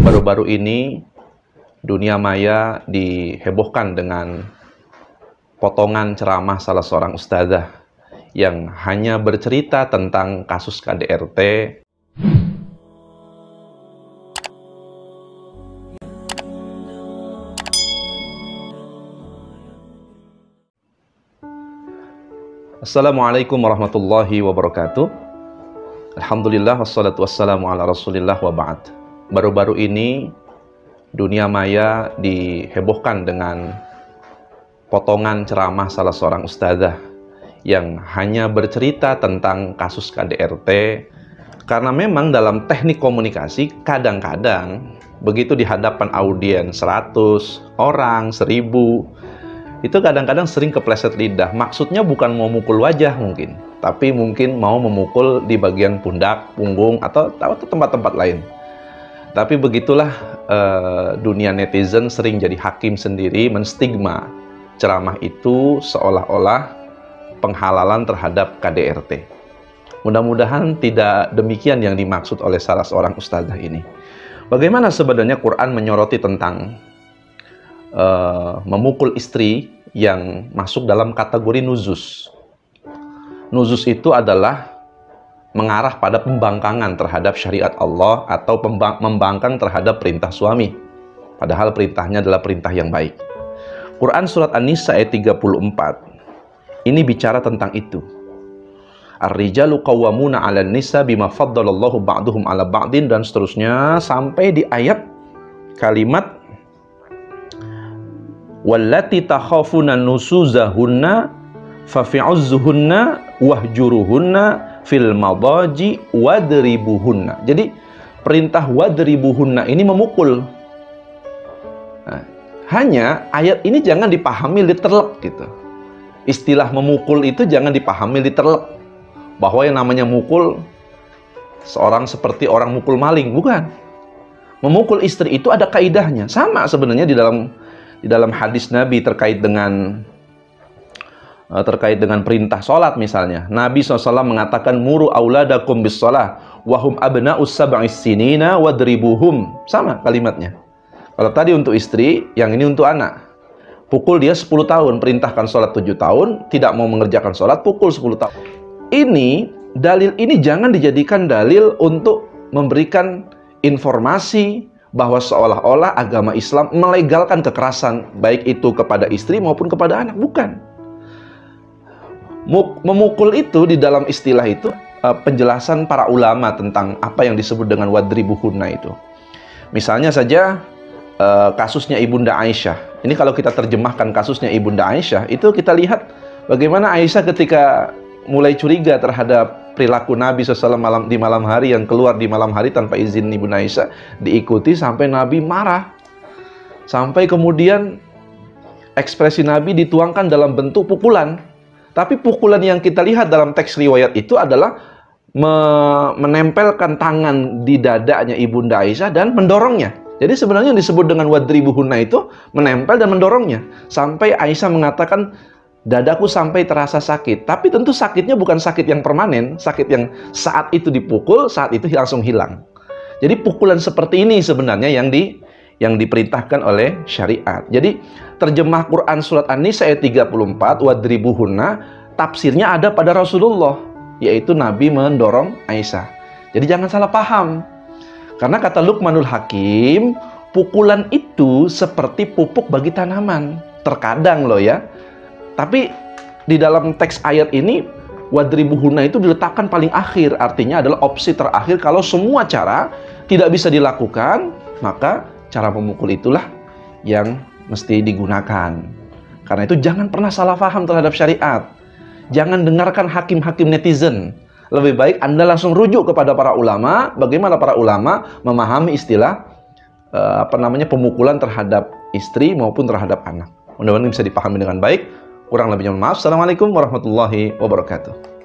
Baru-baru ini dunia maya dihebohkan dengan potongan ceramah salah seorang ustadzah yang hanya bercerita tentang kasus KDRT. Assalamualaikum warahmatullahi wabarakatuh. Alhamdulillah wassalatu wassalamu ala rasulillah wa ba'd. Baru-baru ini dunia maya dihebohkan dengan potongan ceramah salah seorang ustadzah yang hanya bercerita tentang kasus KDRT, karena memang dalam teknik komunikasi kadang-kadang begitu di hadapan audiens 100 orang, 1000, itu kadang-kadang sering kepleset lidah. Maksudnya bukan mau mukul wajah mungkin, tapi mungkin mau memukul di bagian pundak, punggung, atau tempat-tempat lain. Tapi begitulah dunia netizen sering jadi hakim sendiri, menstigma ceramah itu seolah-olah penghalalan terhadap KDRT. Mudah-mudahan tidak demikian yang dimaksud oleh salah seorang ustadzah ini. Bagaimana sebenarnya Quran menyoroti tentang memukul istri yang masuk dalam kategori nuzuz. Nuzuz itu adalah mengarah pada pembangkangan terhadap syariat Allah atau membangkang terhadap perintah suami. Padahal perintahnya adalah perintah yang baik. Quran surat An-Nisa ayat 34 ini bicara tentang itu. Ar-rijalu qawwamuna 'alan nisa bima faddalallahu ba'duhum 'ala ba'din, dan seterusnya sampai di ayat kalimat wallati takhafuna nusuzahunna fafi'uzzuhunna wahjuruhunna fil madaji wadribuhunna. Jadi perintah wadribuhunna ini memukul. Nah, hanya ayat ini jangan dipahami literally gitu. Istilah memukul itu jangan dipahami literally, bahwa yang namanya mukul seorang seperti orang mukul maling, bukan. Memukul istri itu ada kaidahnya. Sama sebenarnya di dalam hadis Nabi terkait dengan perintah sholat misalnya. Nabi SAW mengatakan muru auladakum bis sholah wahum abna'us sab'is sinina wadribuhum. Sama kalimatnya. Kalau tadi untuk istri, yang ini untuk anak. Pukul dia 10 tahun, perintahkan sholat 7 tahun, tidak mau mengerjakan sholat, pukul 10 tahun. Dalil ini jangan dijadikan dalil untuk memberikan informasi bahwa seolah-olah agama Islam melegalkan kekerasan, baik itu kepada istri maupun kepada anak. Bukan. Memukul itu di dalam istilah itu penjelasan para ulama tentang apa yang disebut dengan wadribuhunna itu. Misalnya saja kasusnya Ibunda Aisyah. Ini kalau kita terjemahkan kasusnya Ibunda Aisyah, itu kita lihat bagaimana Aisyah ketika mulai curiga terhadap perilaku Nabi SAW di malam hari, yang keluar di malam hari tanpa izin Ibunda Aisyah, diikuti sampai Nabi marah. Sampai kemudian ekspresi Nabi dituangkan dalam bentuk pukulan. Tapi pukulan yang kita lihat dalam teks riwayat itu adalah menempelkan tangan di dadanya Ibunda Aisyah dan mendorongnya. Jadi sebenarnya yang disebut dengan wadribuhunna itu menempel dan mendorongnya. Sampai Aisyah mengatakan, dadaku sampai terasa sakit. Tapi tentu sakitnya bukan sakit yang permanen, sakit yang saat itu dipukul, saat itu langsung hilang. Jadi pukulan seperti ini sebenarnya yang diperintahkan oleh syariat. Jadi terjemah Quran surat An-Nisa ayat 34 wadribuhunna, tafsirnya ada pada Rasulullah, yaitu Nabi mendorong Aisyah. Jadi jangan salah paham. Karena kata Luqmanul Hakim, pukulan itu seperti pupuk bagi tanaman. Terkadang loh ya. Tapi di dalam teks ayat ini wadribuhunna itu diletakkan paling akhir, artinya adalah opsi terakhir. Kalau semua cara tidak bisa dilakukan, maka cara memukul itulah yang mesti digunakan. Karena itu jangan pernah salah paham terhadap syariat. Jangan dengarkan hakim-hakim netizen. Lebih baik Anda langsung rujuk kepada para ulama, bagaimana para ulama memahami istilah pemukulan terhadap istri maupun terhadap anak. Mudah-mudahan bisa dipahami dengan baik. Kurang lebihnya mohon maaf. Assalamualaikum warahmatullahi wabarakatuh.